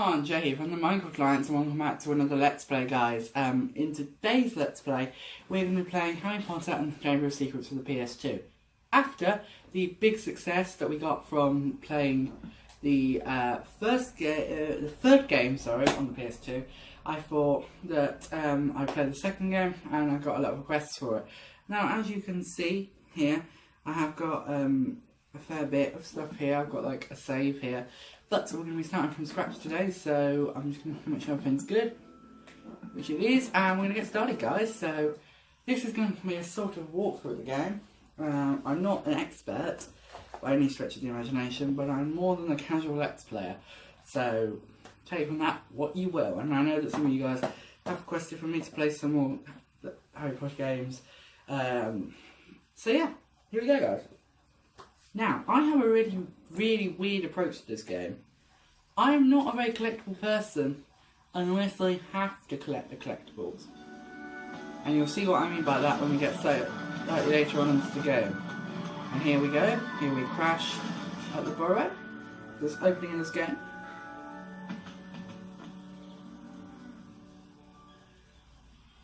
everyone, Jay here from the Minecraft Alliance and welcome back to another Let's Play, guys. In today's Let's Play, we're going to be playing Harry Potte and the Chamber of Secrets for the PS2. After the big success that we got from playing the third game, on the PS2, I thought that I'd play the second game and I got a lot of requests for it. Now, as you can see here, I have got a fair bit of stuff here. I've got like a save here. But we're going to be starting from scratch today, so I'm just going to make sure everything's good, which it is, and we're going to get started, guys. So this is going to be a sort of walkthrough of the game. I'm not an expert by any stretch of the imagination, but I'm more than a casual Let's Player. So take from that what you will, and I know that some of you guys have requested for me to play some more Harry Potter games. So yeah, here we go, guys. Now, I have a really weird approach to this game. I am not a very collectible person unless I have to collect the collectibles. And you'll see what I mean by that when we get slightly later on into the game. And here we go. Here we crash at the burrow. This opening in this game.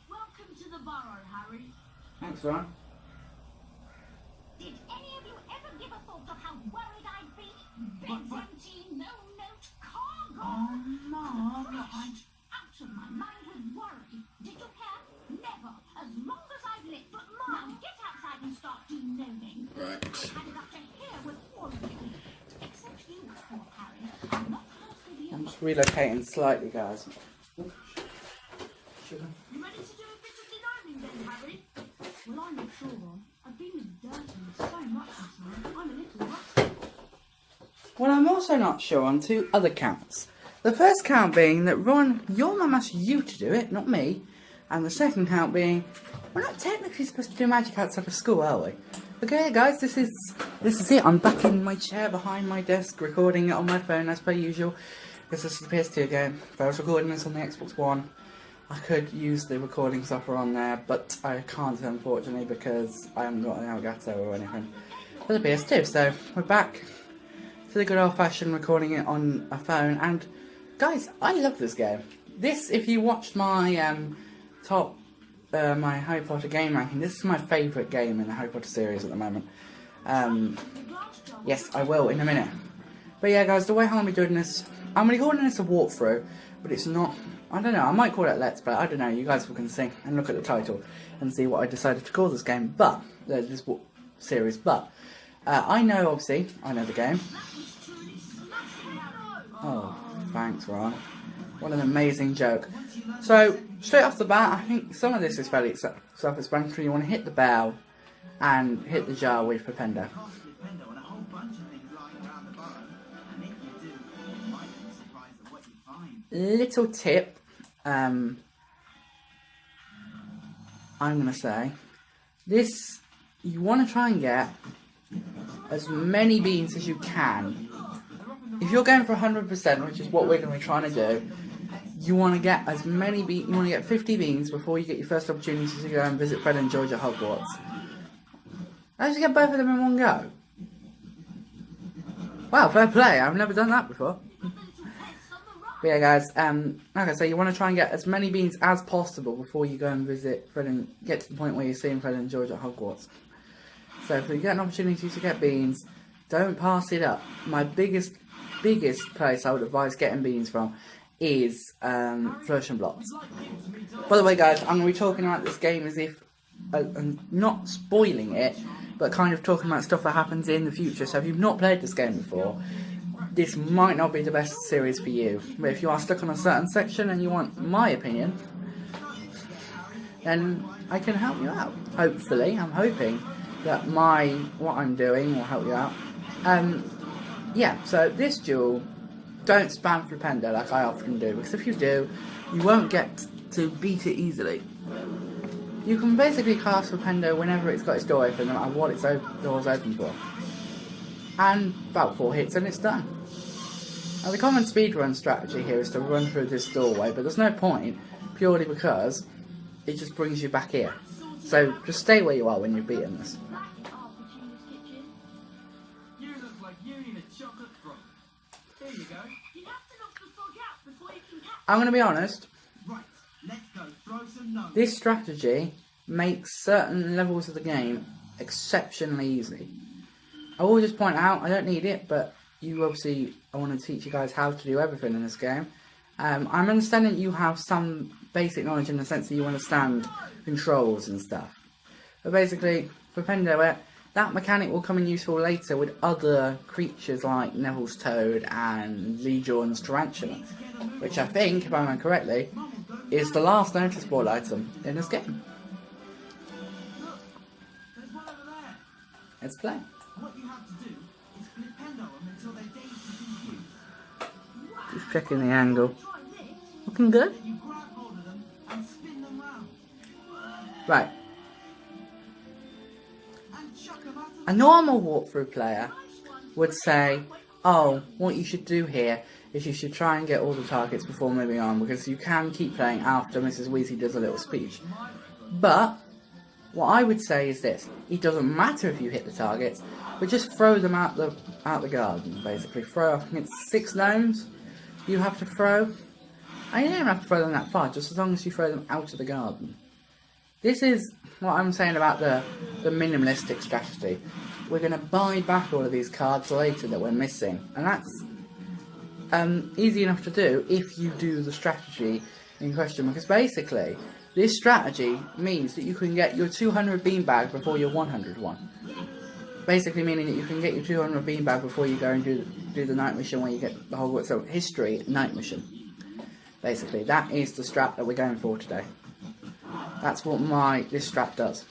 Welcome to the burrow, Harry. Thanks, Ron. Did any of you ever give a thought of how worried I'd be? Beds empty, no note, car gone. Oh, Mom, Out of my mind with worry. Did you care? Never. As long as I've lived. But Mom, now get outside and start de-noming. Right. I've had it up to here with all of you. Except you, poor Harry. I'm not close with you. I'm just relocating slightly, guys. Sugar. You ready to do a bit of de-noming then, Harry? Well, I'm not sure. I've been with Durden so much this time. I'm a little rusty. Well, I'm also not sure on two other counts. The first count being that, Ron, your mum asked you to do it, not me. And the second count being, we're not technically supposed to do magic outside of school, are we? Okay, guys, this is it. I'm back in my chair behind my desk, recording it on my phone as per usual. Because this is the PS2 game. If I was recording this on the Xbox One, I could use the recording software on there, but I can't, unfortunately, because I haven't got an Elgato or anything for the PS2. So we're back to the good old-fashioned recording it on a phone. And guys, I love this game. This, if you watched my my Harry Potter game ranking, this is my favourite game in the Harry Potter series at the moment. Yes, I will in a minute. But yeah, guys, the way how I'm doing this, I'm going to be calling this a walkthrough, but it's not. I don't know, I might call it Let's Play, I don't know, you guys can see and look at the title and see what I decided to call this game, but, this series, but, I know, obviously, I know the game. Oh, thanks, Ron. What an amazing joke. So, straight off the bat, I think some of this is fairly self-explanatory. You want to hit the bell and hit the jar with Flipendo. Little tip, I'm going to say, this, you want to try and get as many beans as you can. If you're going for 100%, which is what we're going to be trying to do, you want to get as many beans, you want to get 50 beans before you get your first opportunity to go and visit Fred and George at Hogwarts. How did you get both of them in one go? Wow, fair play, I've never done that before. But yeah, guys, like I say, you want to try and get as many beans as possible before you go and visit Fred and get to the point where you're seeing Fred and George at Hogwarts. So if you get an opportunity to get beans, don't pass it up. My biggest place I would advise getting beans from is Flourish and Blocks. By the way, guys, I'm going to be talking about this game as if, not spoiling it, but kind of talking about stuff that happens in the future. So if you've not played this game before, this might not be the best series for you. But if you are stuck on a certain section and you want my opinion, then I can help you out. Hopefully, I'm hoping that what I'm doing will help you out. Yeah, so this duel, don't spam Flipendo like I often do, because if you do, you won't get to beat it easily. You can basically cast Flipendo whenever it's got its door open, no matter what its door's open for. And about 4 hits and it's done. Now the common speedrun strategy here is to run through this doorway, but there's no point, purely because it just brings you back here. So just stay where you are when you're beating this. You look like you need a chocolate frog. Here you go. You have to look the thug out before you can catch I'm going to be honest, Right, let's go. Throw some notes. this strategy makes certain levels of the game exceptionally easy. I will just point out, I don't need it, but you obviously, I want to teach you guys how to do everything in this game. I'm understanding you have some basic knowledge in the sense that you understand controls and stuff. But basically, for Pendoet, that mechanic will come in useful later with other creatures like Neville's Toad and Legion's Tarantula, which I think, if I remember correctly, is the last notice board item in this game. Look, there's one over there. Let's play. What you have to do is flip Pendulum until they're dazed and confused. Just checking the angle. try this. Looking good. Then you grab hold of them and spin them round. Right. And chuck them out of A normal walkthrough player would say, oh, what you should do here is you should try and get all the targets before moving on, because you can keep playing after Mrs. Weasley does a little speech. But what I would say is this: it doesn't matter if you hit the targets, but just throw them out the garden. Basically, throw. I think it's 6 gnomes you have to throw. And you don't even have to throw them that far, just as long as you throw them out of the garden. This is what I'm saying about the minimalistic strategy. We're going to buy back all of these cards later that we're missing, and that's easy enough to do if you do the strategy in question, because basically this strategy means that you can get your 200 beanbag before your 100 one. Basically meaning that you can get your 200 beanbag before you go and do the night mission where you get the Hogwarts history night mission. Basically, that is the strat that we're going for today. That's what this strat does.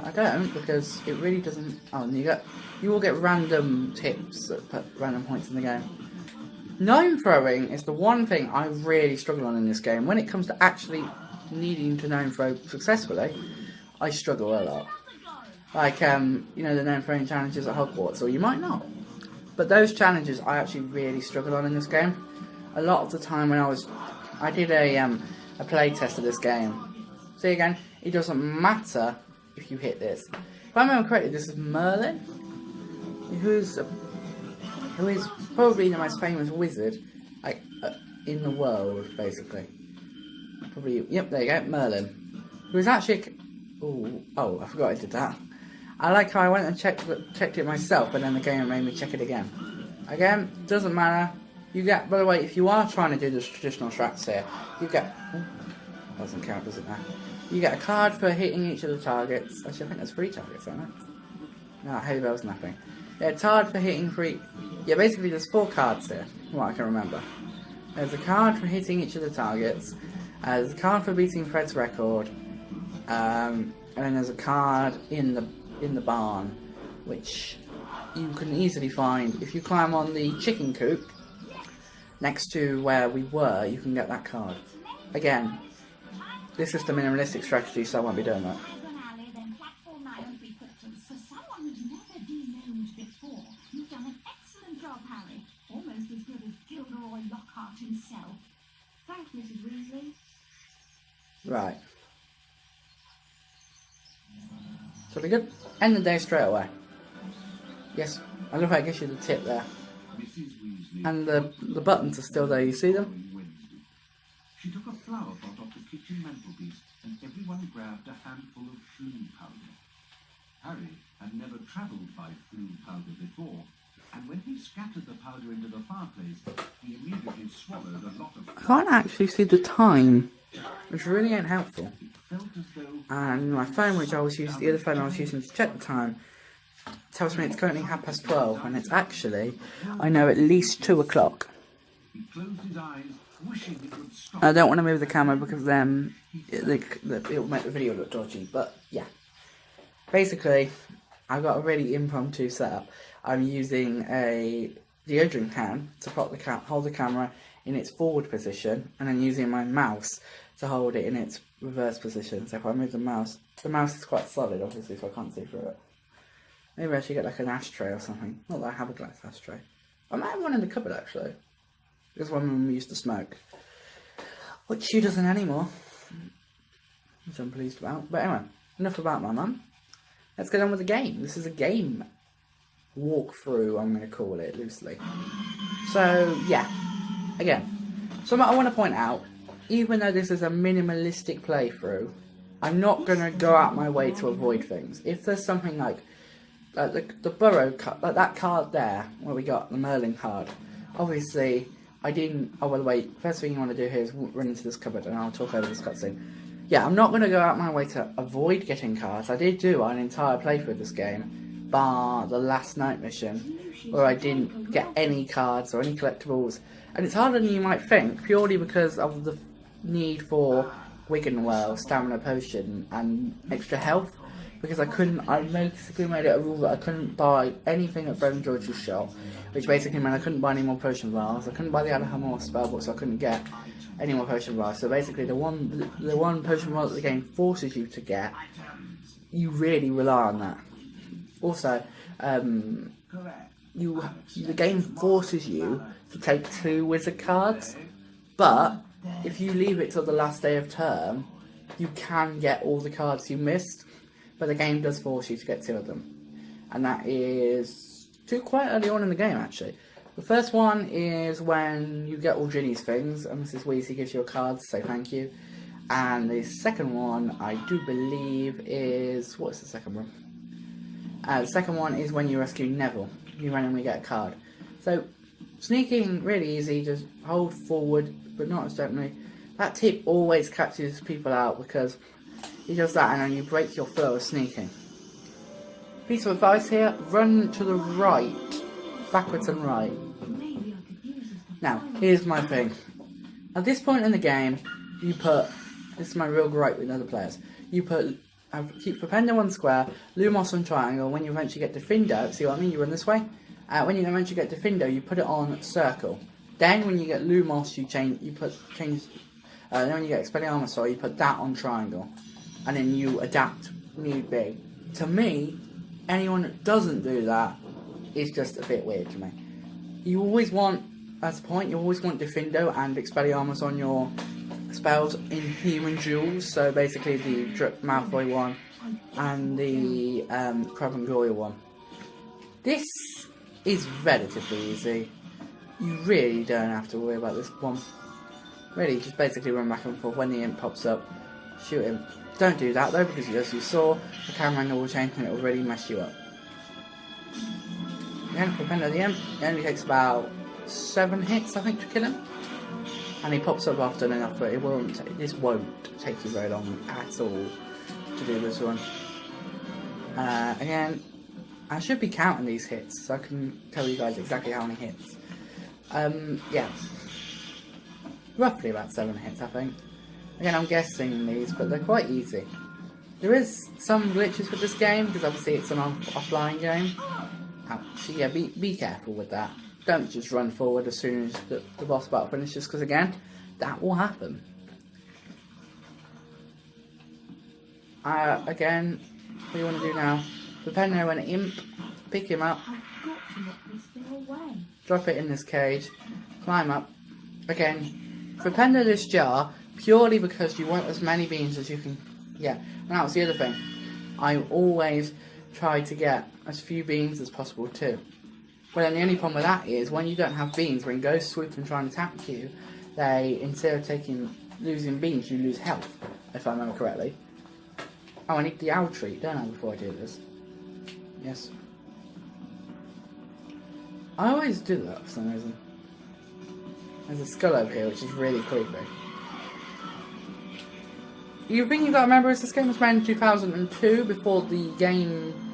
I don't, because it really doesn't. Oh, and you will get random tips that put random points in the game. Gnome throwing is the one thing I really struggle on in this game. When it comes to actually needing to gnome throw successfully, I struggle a lot. Like, you know, the gnome throwing challenges at Hogwarts, or you might not. But those challenges I actually really struggle on in this game. A lot of the time when I did a play test of this game. See again, it doesn't matter if you hit this. If I remember correctly, this is Merlin, who is probably the most famous wizard in the world, basically. Probably, yep, there you go, Merlin. Who is actually, oh, I forgot I did that. I like how I went and checked it myself, and then the game made me check it again. Again, doesn't matter. You get, by the way, if you are trying to do the traditional strats here, you get, doesn't count, does it now? You get a card for hitting each of the targets. Actually, I think there's 3 targets, aren't there? No, Hay Bell's nothing. Yeah, a card for hitting 3. Yeah, basically there's 4 cards here, from what I can remember. There's a card for hitting each of the targets. There's a card for beating Fred's record. And then there's a card in the barn, which you can easily find if you climb on the chicken coop next to where we were. You can get that card. Again, this is the minimalistic strategy, so I won't be doing that. Diagon alley, then platform 9 and 3/4. For someone who's never de-gnomed before, you've done an excellent job, Harry. Almost as good as Gilderoy Lockhart himself. Thanks, Mrs. Weasley. Right. So we good? End the day straight away. Yes, I love how it gives you the tip there. And the buttons are still there, you see them? She took a flower pot off the kitchen mantelpiece, and everyone grabbed a handful of flue powder. Harry had never travelled by flue powder before, and when he scattered the powder into the fireplace, he immediately swallowed a lot of. I can't actually see the time, which really ain't helpful. It felt as though. And my phone, which I was using, the other phone I was using to check the time, tells me it's currently 12:30, and it's actually, I know, at least 2 o'clock. He closed his eyes, wishing it would stop. I don't want to move the camera because then it will make the video look dodgy. But yeah, basically, I've got a really impromptu setup. I'm using a deodorant can to hold the camera in its forward position, and then using my mouse to hold it in its reverse position. So if I move the mouse is quite solid, obviously, so I can't see through it. Maybe I should get like an ashtray or something. Not that I have a glass ashtray. I might have one in the cupboard actually. This one we used to smoke, which she doesn't anymore, which I'm pleased about. But anyway, enough about my mum. Let's get on with the game. This is a game walkthrough, I'm going to call it loosely. So, yeah. Again, something I want to point out, even though this is a minimalistic playthrough, I'm not going to go out my way to avoid things. If there's something like the Burrow card, like that card there, where we got the Merlin card, obviously, I didn't... Oh, by the way, first thing you want to do here is run into this cupboard, and I'll talk over this cutscene. Yeah, I'm not going to go out my way to avoid getting cards. I did do an entire playthrough of this game, bar the last night mission, where I didn't get any cards or any collectibles. And it's harder than you might think, purely because of the need for Wiggenwell, Stamina Potion, and extra health. Because I basically made it a rule that I couldn't buy anything at Frozen George's shop, which basically meant I couldn't buy any more potion vials. I couldn't buy the Alhamor spellbook, so I couldn't get any more potion vials. So basically, the one potion vial that the game forces you to get, you really rely on that. Also, the game forces you to take 2 wizard cards, but if you leave it till the last day of term, you can get all the cards you missed. But the game does force you to get 2 of them. And that is 2 quite early on in the game, actually. The first one is when you get all Ginny's things, and Mrs. Weasley gives you a card to say thank you. And the second one, I do believe, is... What's the second one? The second one is when you rescue Neville. You randomly get a card. So, sneaking, really easy. Just hold forward, but not as gently. That tip always catches people out, because... he does that and then you break your flow of sneaking. Piece of advice here, run to the right. Backwards and right. Now, here's my thing. At this point in the game, you put... This is my real gripe with other players. You put... keep Flipendo on square, Lumos on triangle. When you eventually get to Findo, see what I mean? You run this way. When you eventually get to Findo, you put it on circle. Then when you get Lumos, then when you get Expelliarmus, you put that on triangle. And then you adapt need be. To me, anyone that doesn't do that is just a bit weird to me. You always want, that's the point, you always want Diffindo and Expelliarmus on your spells in Human Jewels. So basically the Drip Malfoy one and the Crab and Gloria one. This is relatively easy. You really don't have to worry about this one. Really, just basically run back and forth. When the imp pops up, shoot him. Don't do that though, because as you saw, the camera angle will change and it will really mess you up. Again, Flipendo the imp, it only takes about 7 hits, I think, to kill him. And he pops up often enough, but this won't take you very long at all to do this one. Again, I should be counting these hits, so I can tell you guys exactly how many hits. Yeah. Roughly about 7 hits, I think. Again, I'm guessing these, but they're quite easy. There is some glitches with this game, because obviously it's an offline game. So yeah, be careful with that. Don't just run forward as soon as the boss battle finishes, because again, that will happen. Again, what you want to do now, depending on an imp, pick him up, drop it in this cage, climb up. Again, prepare this jar purely because you want as many beans as you can. Yeah, and that was the other thing. I always try to get as few beans as possible too. Well, then the only problem with that is when you don't have beans, when ghosts swoop and try and attack you, they, instead of losing beans, you lose health, if I remember correctly. Oh, I need the owl treat, don't I, before I do this? Yes. I always do that for some reason. There's a skull over here, which is really creepy. The thing you got to remember is this game was made in 2002, before the game...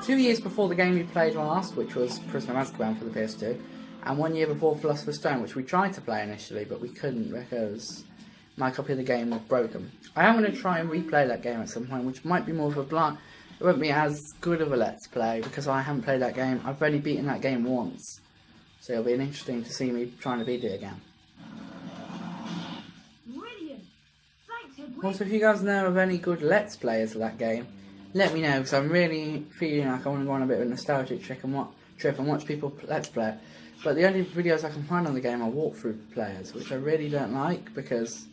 2 years before the game we played last, which was Prisoner of Azkaban for the PS2, and 1 year before Philosopher's Stone, which we tried to play initially, but we couldn't because my copy of the game was broken. I am going to try and replay that game at some point, which might be more of a blind... It won't be as good of a Let's Play, because I haven't played that game. I've only beaten that game once. So it'll be interesting to see me trying to beat it again. Brilliant. Thanks, Hedwig. Also, if you guys know of any good Let's Players of that game, let me know, because I'm really feeling like I want to go on a bit of a nostalgic trip and watch people Let's Play it. But the only videos I can find on the game are walkthrough players, which I really don't like, because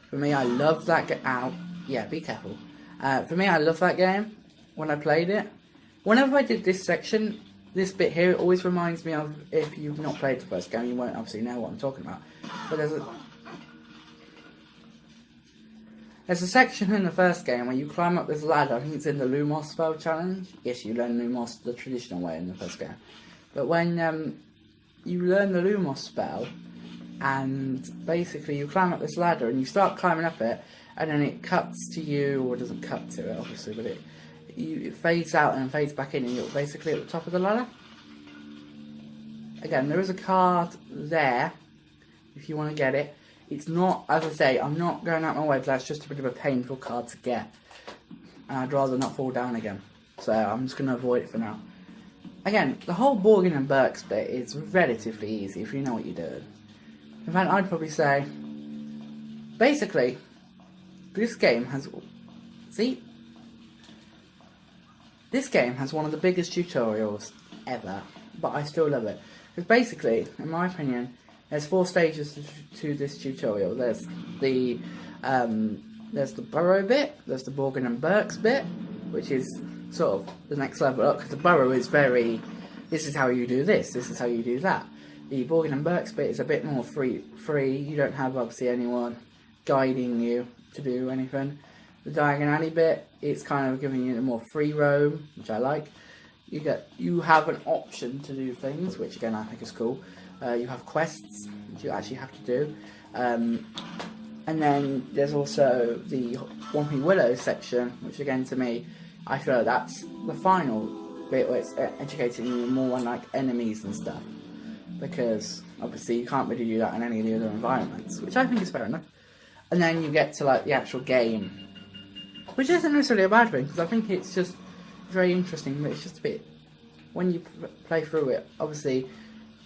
for me, I love that game. Ow. Yeah, be careful. For me, I love that game when I played it. Whenever I did this section, this bit here, it always reminds me of, if you've not played the first game, you won't obviously know what I'm talking about. But there's a section in the first game where you climb up this ladder. I think it's in the Lumos spell challenge. Yes, you learn Lumos the traditional way in the first game. But when you learn the Lumos spell, and basically you climb up this ladder and you start climbing up it, and then it cuts to you, or it doesn't cut to it obviously, but it fades out and fades back in, and you're basically at the top of the ladder. Again, there is a card there if you want to get it. It's not, as I say, I'm not going out my way, but that's just a bit of a painful card to get. And I'd rather not fall down again. So I'm just going to avoid it for now. Again, the whole Borgin and Burks bit is relatively easy if you know what you're doing. In fact, I'd probably say, basically, this game has, this game has one of the biggest tutorials ever, but I still love it. Because basically, in my opinion, there's 4 stages to this tutorial. There's the burrow bit, there's the Borgin and Burks bit, which is sort of the next level up, because the burrow is very, this is how you do this is how you do that. The Borgin and Burks bit is a bit more free, you don't have obviously anyone guiding you to do anything. The Diagon Alley bit, it's kind of giving you a more free roam, which I like. You have an option to do things, which again I think is cool. You have quests, which you actually have to do. And then there's also the Whomping Willow section, which again to me, I feel that's the final bit where it's educating you more on like enemies and stuff. Because obviously you can't really do that in any of the other environments, which I think is fair enough. And then you get to like the actual game, which isn't necessarily a bad thing, because I think it's just very interesting, but it's just a bit, when you play through it, obviously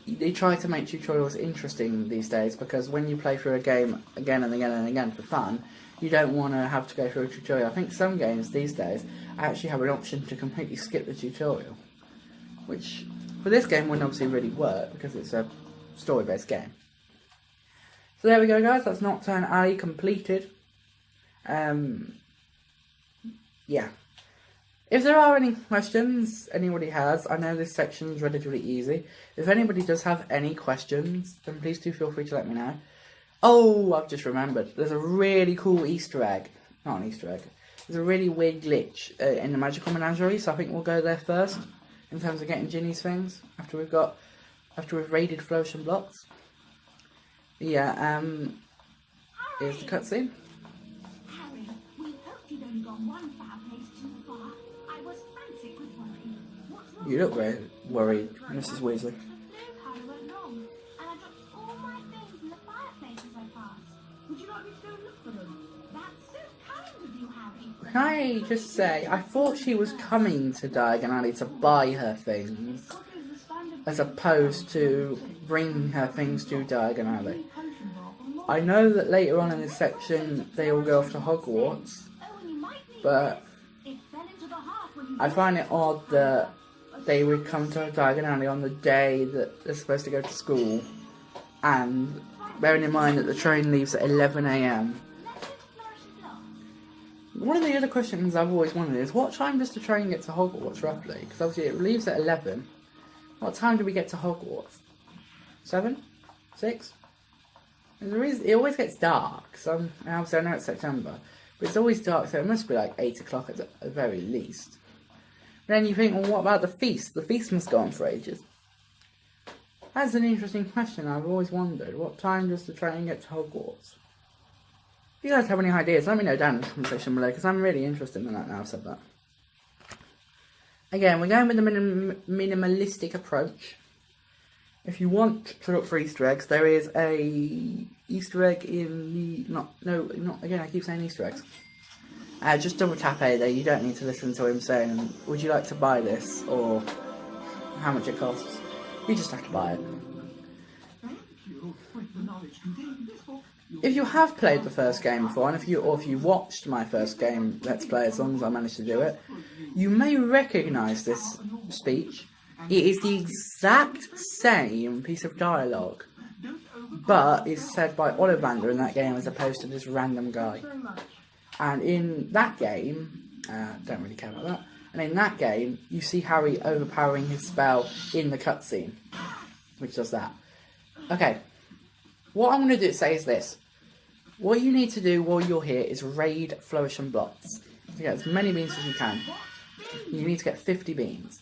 they try to make tutorials interesting these days, because when you play through a game again and again and again for fun, you don't want to have to go through a tutorial. I think some games these days actually have an option to completely skip the tutorial, which for this game wouldn't obviously really work because it's a story-based game. So there we go guys, that's Nocturne Alley completed. Yeah. If there are any questions anybody has, I know this section is relatively easy. If anybody does have any questions, then please do feel free to let me know. Oh, I've just remembered. There's a really cool Easter egg. Not an Easter egg. There's a really weird glitch in the Magical Menagerie, so I think we'll go there first in terms of getting Ginny's things after we've raided Flourish Blocks. Yeah, here's the cutscene. Harry, we hoped you'd only gone one foul place too far. I was frantic with worry. What's wrong? You look very worried, Mrs. Weasley. I went wrong, and I dropped all my things in the fireplace as I passed. Would you like me to go and look for them? That's so kind of you, Harry. Can I just say, I thought she was coming to Diagon Alley to buy her things, as opposed to bring her things to Diagon Alley. I know that later on in this section they all go off to Hogwarts, but I find it odd that they would come to Diagon Alley on the day that they're supposed to go to school, and bearing in mind that the train leaves at 11 AM. One of the other questions I've always wondered is, what time does the train get to Hogwarts roughly? Because obviously it leaves at 11. What time do we get to Hogwarts? 7? 6? It always gets dark, so obviously I know it's September, but it's always dark, so it must be like 8 o'clock at the very least. Then you think, well, what about the feast? The feast must go on for ages. That's an interesting question. I've always wondered, what time does the train get to Hogwarts? If you guys have any ideas, let me know down in the comment section below, because I'm really interested in that now I've said that. Again, we're going with the minimalistic approach. If you want to look for Easter eggs, there is a Easter egg in the... again, I keep saying Easter eggs. Just double tap A there, you don't need to listen to him saying, would you like to buy this, or how much it costs. You just have to buy it. If you have played the first game before, and if you watched my first game Let's Play, as long as I managed to do it, you may recognise this speech. It is the exact same piece of dialogue, but it's said by Ollivander in that game as opposed to this random guy. And in that game, don't really care about that, And in that game, you see Harry overpowering his spell in the cutscene, which does that. Okay, what I'm going to say is this. What you need to do while you're here is raid Flourish and Blots. To get as many beans as you can. You need to get 50 beans.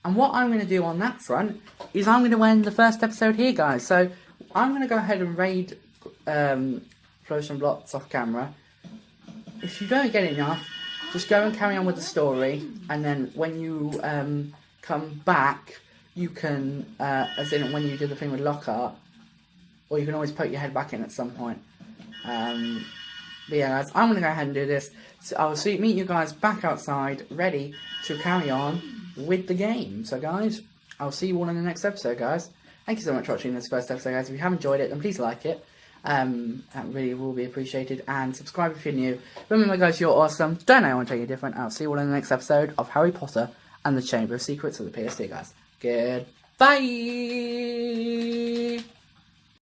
And what I'm going to do on that front is I'm going to end the first episode here, guys. So I'm going to go ahead and raid Flourish and Blots off camera. If you don't get enough, just go and carry on with the story. And then when you come back, you can, as in when you do the thing with Lockhart, or you can always poke your head back in at some point. But yeah, guys, I'm going to go ahead and do this. So I'll meet you guys back outside, ready to carry on with the game. So guys, I'll see you all in the next episode, guys. Thank you so much for watching this first episode, guys. If you have enjoyed it, then please like it. That really will be appreciated. And subscribe if you're new. Remember, guys, you're awesome. Don't know anyone take you different. I'll see you all in the next episode of Harry Potter and the Chamber of Secrets of the PS2, guys. Goodbye!